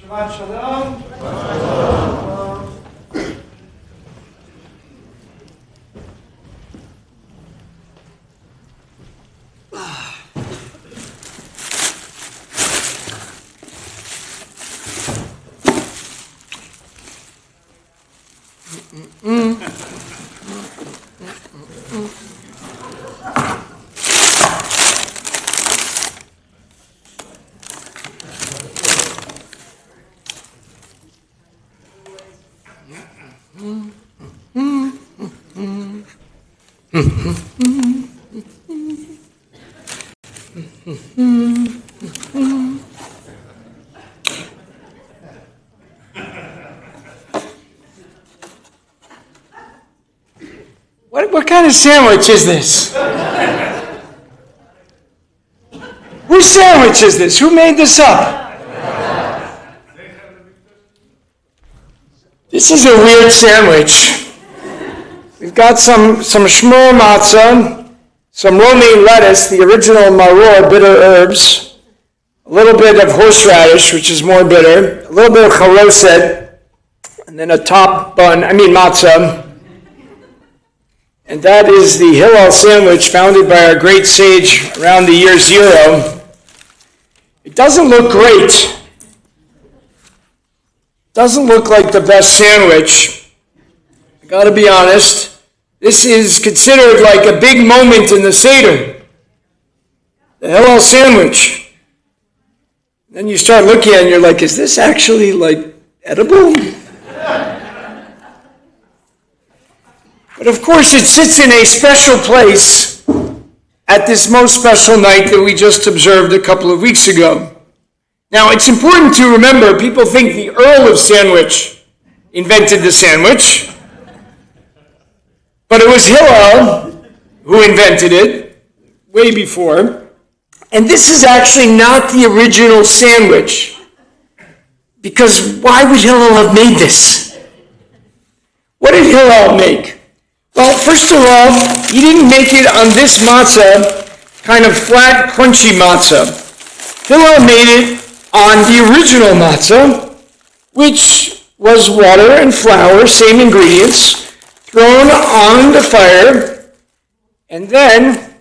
Shabbat Shalom. What kind of sandwich is this? Whose sandwich is this? Who made this up? This is a weird sandwich. We've got some shmur matzah, some romaine lettuce, the original maror, bitter herbs, a little bit of horseradish, which is more bitter, a little bit of charoset, and then a top bun, matzah. And that is the Hillel sandwich founded by our great sage around the year 0. It doesn't look great. Doesn't look like the best sandwich. I gotta be honest. This is considered like a big moment in the Seder. The Hillel sandwich. Then you start looking at it and you're like, is this actually like edible? But of course it sits in a special place at this most special night that we just observed a couple of weeks ago. Now it's important to remember, people think the Earl of Sandwich invented the sandwich, but it was Hillel who invented it way before. And this is actually not the original sandwich, because why would Hillel have made this? What did Hillel make? Well, first of all, he didn't make it on this matzah, kind of flat, crunchy matzah. Hillel made it on the original matzah, which was water and flour, same ingredients, thrown on the fire, and then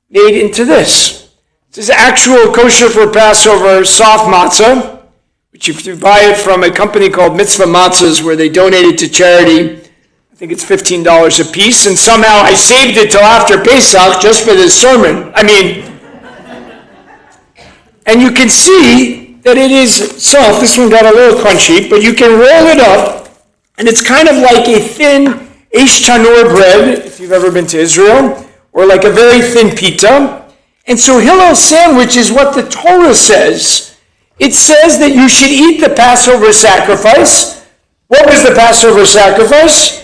made into this. This is actual kosher for Passover soft matzah, which if you buy it from a company called Mitzvah Matzahs, where they donate it to charity, I think it's $15 a piece, and somehow I saved it till after Pesach just for this sermon. And you can see that it is soft. This one got a little crunchy, but you can roll it up, and it's kind of like a thin eish tanur bread, if you've ever been to Israel, or like a very thin pita. And so Hillel's sandwich is what the Torah says. It says that you should eat the Passover sacrifice. What was the Passover sacrifice?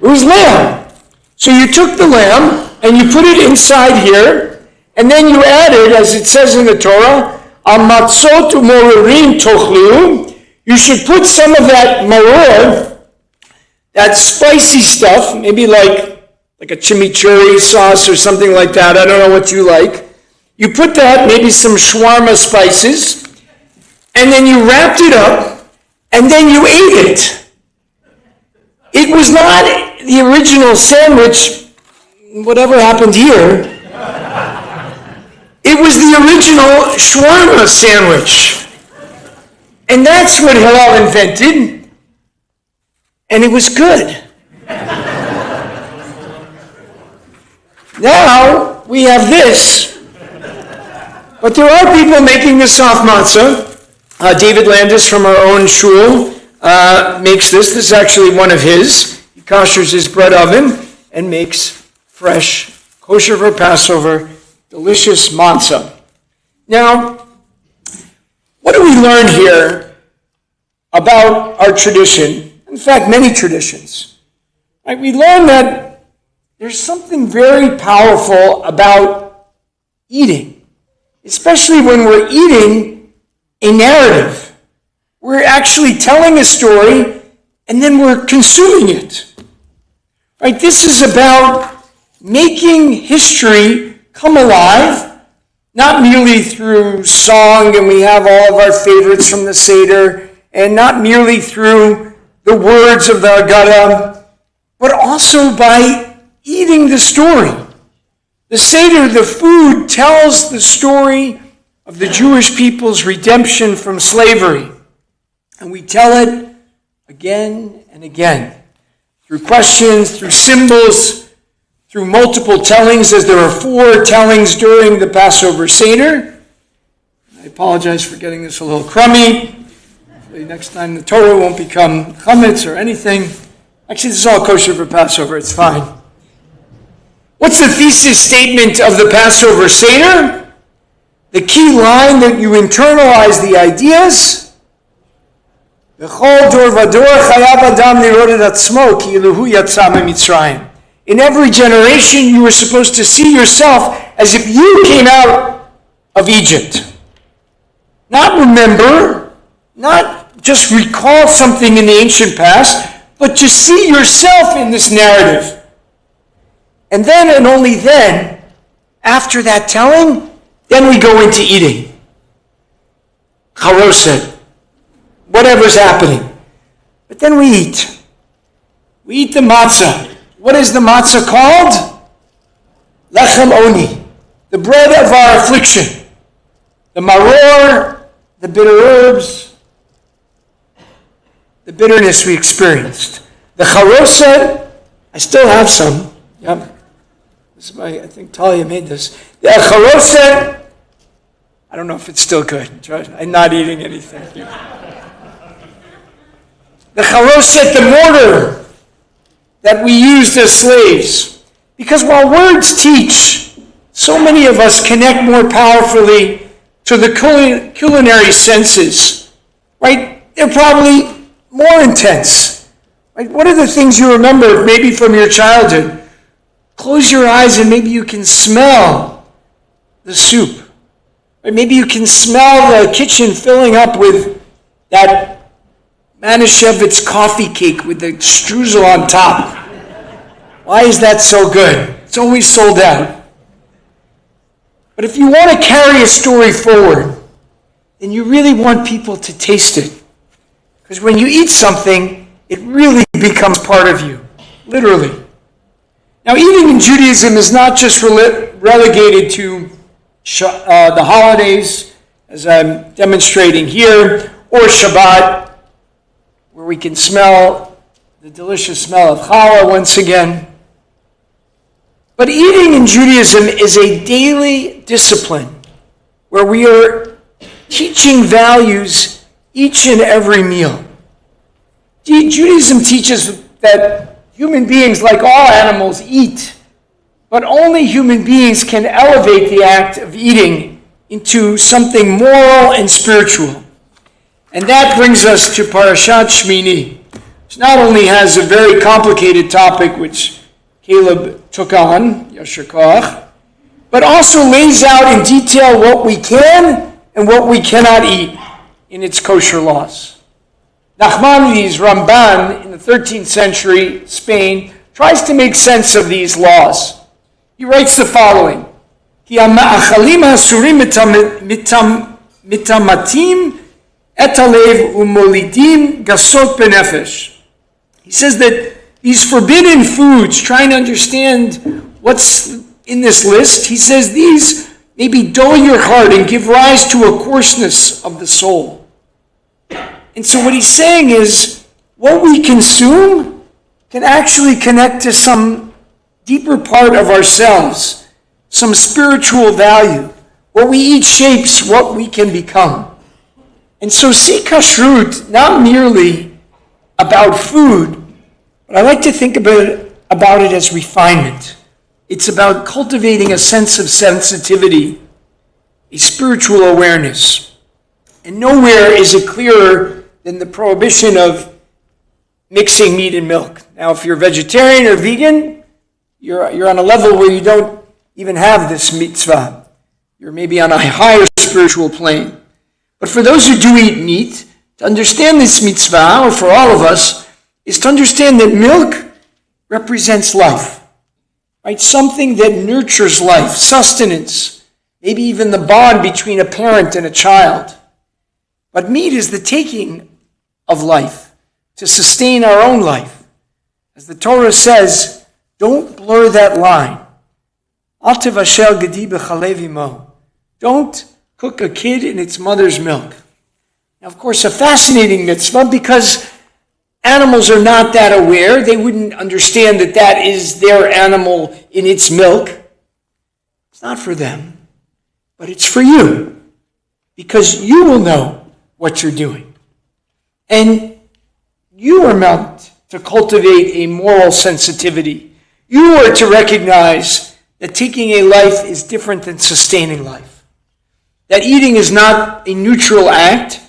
It was lamb. So you took the lamb and you put it inside here, and then you added, as it says in the Torah, amatzot u'morerim tochlu. You should put some of that maror, that spicy stuff, maybe like a chimichurri sauce or something like that. I don't know what you like. You put that, maybe some shawarma spices, and then you wrapped it up, and then you ate it. It was not the original sandwich, whatever happened here. It was the original shawarma sandwich. And that's what Hillel invented. And it was good. Now we have this. But there are people making the soft matzah. David Landis from our own shul makes this. This is actually one of his. He koshers his bread oven and makes fresh, kosher for Passover, delicious matzah. Now, what do we learn here about our tradition? In fact, many traditions. Right? We learn that there's something very powerful about eating, especially when we're eating a narrative. We're actually telling a story and then we're consuming it. Right? This is about making history come alive not merely through song, and we have all of our favorites from the Seder, and not merely through the words of the Haggadah, but also by eating the story. The Seder, the food, tells the story of the Jewish people's redemption from slavery. And we tell it again and again, through questions, through symbols, through multiple tellings, as there are 4 tellings during the Passover Seder. I apologize for getting this a little crummy. Hopefully next time the Torah won't become chametz or anything. Actually, this is all kosher for Passover, it's fine. What's the thesis statement of the Passover Seder? The key line that you internalize the ideas. In every generation, you were supposed to see yourself as if you came out of Egypt. Not remember, not just recall something in the ancient past, but to see yourself in this narrative. And then, and only then, after that telling, then we go into eating. Charoset. Whatever's happening. But then we eat. We eat the matzah. What is the matzah called? Lechem oni. The bread of our affliction. The maror, the bitter herbs, the bitterness we experienced. The charoset, I still have some. Yep. This is I think Talia made this. The charoset, I don't know if it's still good. I'm not eating anything. The charoset, the mortar that we used as slaves. Because while words teach, so many of us connect more powerfully to the culinary senses, right? They're probably more intense. Right? What are the things you remember maybe from your childhood? Close your eyes and maybe you can smell the soup. Or maybe you can smell the kitchen filling up with that Manischewitz coffee cake with the streusel on top. Why is that so good? It's always sold out. But if you want to carry a story forward, then you really want people to taste it. Because when you eat something, it really becomes part of you, literally. Now, eating in Judaism is not just relegated to the holidays, as I'm demonstrating here, or Shabbat, where we can smell the delicious smell of challah once again. But eating in Judaism is a daily discipline where we are teaching values each and every meal. Judaism teaches that human beings, like all animals, eat, but only human beings can elevate the act of eating into something moral and spiritual. And that brings us to Parashat Shmini, which not only has a very complicated topic, which Caleb took on, Yasher Koach, but also lays out in detail what we can and what we cannot eat in its kosher laws. Nachmanides, Ramban, in the 13th century Spain, tries to make sense of these laws. He writes the following: Ki ha'ma'achalim ha'asurim mitamatim etalev umolidim gasot benefesh. He says that these forbidden foods, trying to understand what's in this list, he says these maybe dull your heart and give rise to a coarseness of the soul. And so what he's saying is, what we consume can actually connect to some deeper part of ourselves, some spiritual value. What we eat shapes what we can become. And so see kashrut not merely about food, but I like to think about it as refinement. It's about cultivating a sense of sensitivity, a spiritual awareness. And nowhere is it clearer than the prohibition of mixing meat and milk. Now, if you're vegetarian or vegan, you're on a level where you don't even have this mitzvah. You're maybe on a higher spiritual plane. But for those who do eat meat, to understand this mitzvah, or for all of us, is to understand that milk represents life. Right? Something that nurtures life, sustenance, maybe even the bond between a parent and a child. But meat is the taking of life to sustain our own life. As the Torah says, don't blur that line. Al tevashel gedi b'chalev imo. Don't cook a kid in its mother's milk. Now, of course, a fascinating mitzvah because animals are not that aware. They wouldn't understand that that is their animal in its milk. It's not for them, but it's for you because you will know what you're doing. And you are meant to cultivate a moral sensitivity. You are to recognize that taking a life is different than sustaining life. That eating is not a neutral act,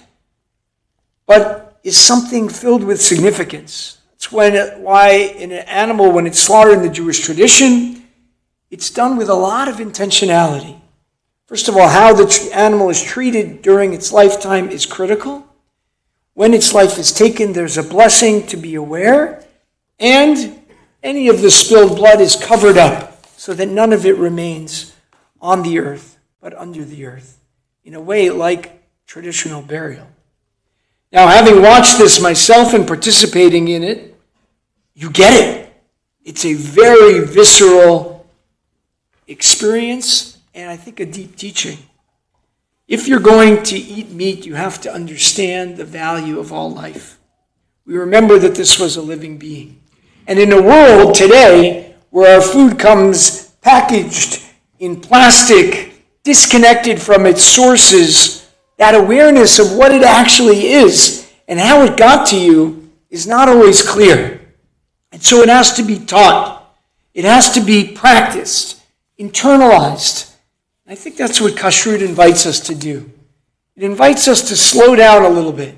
but is something filled with significance. That's why in an animal, when it's slaughtered in the Jewish tradition, it's done with a lot of intentionality. First of all, how the animal is treated during its lifetime is critical. When its life is taken, there's a blessing to be aware, and any of the spilled blood is covered up so that none of it remains on the earth, but under the earth, in a way like traditional burial. Now, having watched this myself and participating in it, you get it. It's a very visceral experience, and I think a deep teaching. If you're going to eat meat, you have to understand the value of all life. We remember that this was a living being. And in a world today where our food comes packaged in plastic, disconnected from its sources, that awareness of what it actually is and how it got to you is not always clear. And so it has to be taught. It has to be practiced, internalized. I think that's what kashrut invites us to do. It invites us to slow down a little bit,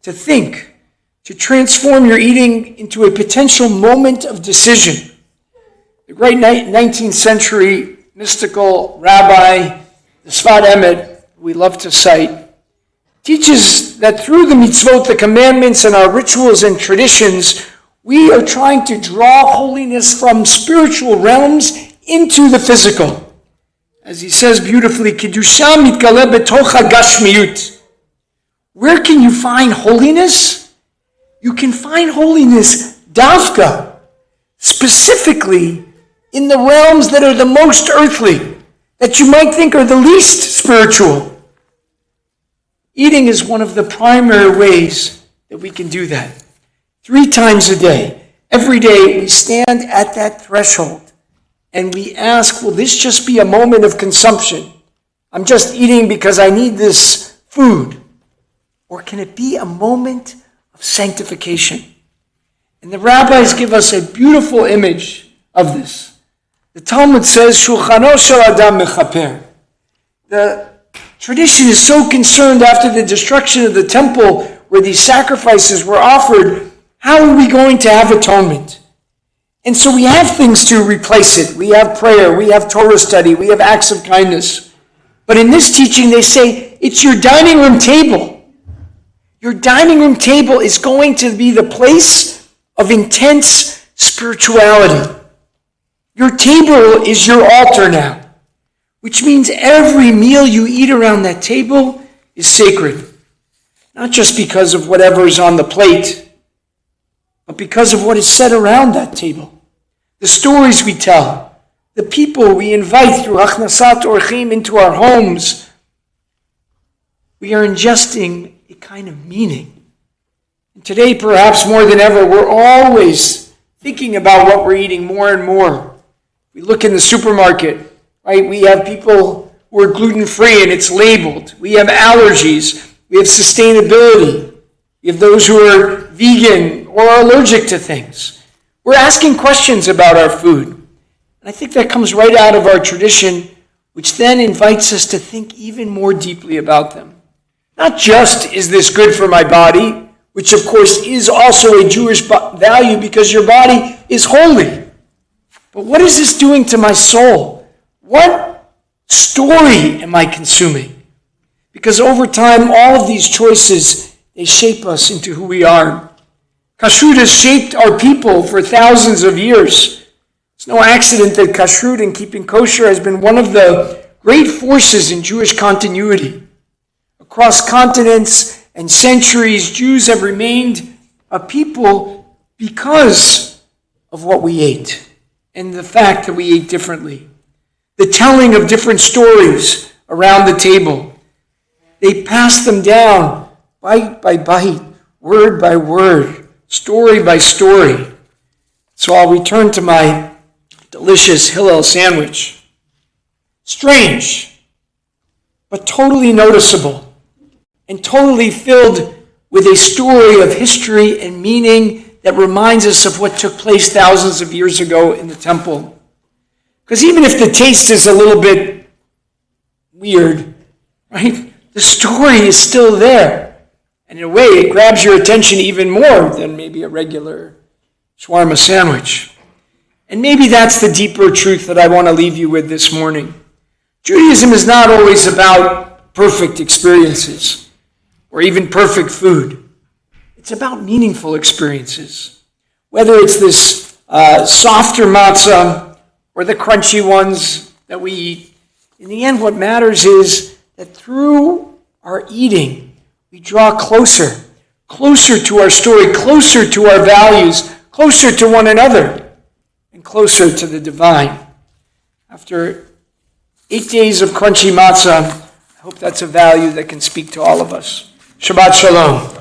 to think, to transform your eating into a potential moment of decision. The great 19th century mystical Rabbi, the Sfat Emet, we love to cite, teaches that through the mitzvot, the commandments, and our rituals and traditions, we are trying to draw holiness from spiritual realms into the physical. As he says beautifully, Kedusha mitgaleh betocha gashmiyut. Where can you find holiness? You can find holiness davka, specifically in the realms that are the most earthly, that you might think are the least spiritual. Eating is one of the primary ways that we can do that. 3 times a day, every day, we stand at that threshold and we ask, will this just be a moment of consumption? I'm just eating because I need this food. Or can it be a moment of sanctification? And the rabbis give us a beautiful image of this. The Talmud says, Shulchano shel Adam mechaper. The tradition is so concerned after the destruction of the temple where these sacrifices were offered, how are we going to have atonement? And so we have things to replace it. We have prayer, we have Torah study, we have acts of kindness. But in this teaching, they say, it's your dining room table. Your dining room table is going to be the place of intense spirituality. Your table is your altar now, which means every meal you eat around that table is sacred. Not just because of whatever is on the plate, but because of what is said around that table. The stories we tell, the people we invite through Achnasat Orchim into our homes, we are ingesting a kind of meaning. And today, perhaps more than ever, we're always thinking about what we're eating more and more. We look in the supermarket, right? We have people who are gluten-free and it's labeled. We have allergies. We have sustainability. We have those who are vegan or are allergic to things. We're asking questions about our food. And I think that comes right out of our tradition, which then invites us to think even more deeply about them. Not just, is this good for my body, which of course is also a Jewish value because your body is holy. But what is this doing to my soul? What story am I consuming? Because over time, all of these choices, they shape us into who we are. Kashrut has shaped our people for thousands of years. It's no accident that kashrut and keeping kosher has been one of the great forces in Jewish continuity. Across continents and centuries, Jews have remained a people because of what we ate and the fact that we ate differently. The telling of different stories around the table. They passed them down bite by bite, word by word, story by story. So I'll return to my delicious Hillel sandwich. Strange, but totally noticeable and totally filled with a story of history and meaning that reminds us of what took place thousands of years ago in the temple. Because even if the taste is a little bit weird, right, the story is still there. And in a way, it grabs your attention even more than maybe a regular shawarma sandwich. And maybe that's the deeper truth that I want to leave you with this morning. Judaism is not always about perfect experiences or even perfect food. It's about meaningful experiences. Whether it's this softer matzah or the crunchy ones that we eat, in the end what matters is that through our eating, we draw closer to our story, closer to our values, closer to one another, and closer to the divine. After 8 days of crunchy matzah, I hope that's a value that can speak to all of us. Shabbat Shalom.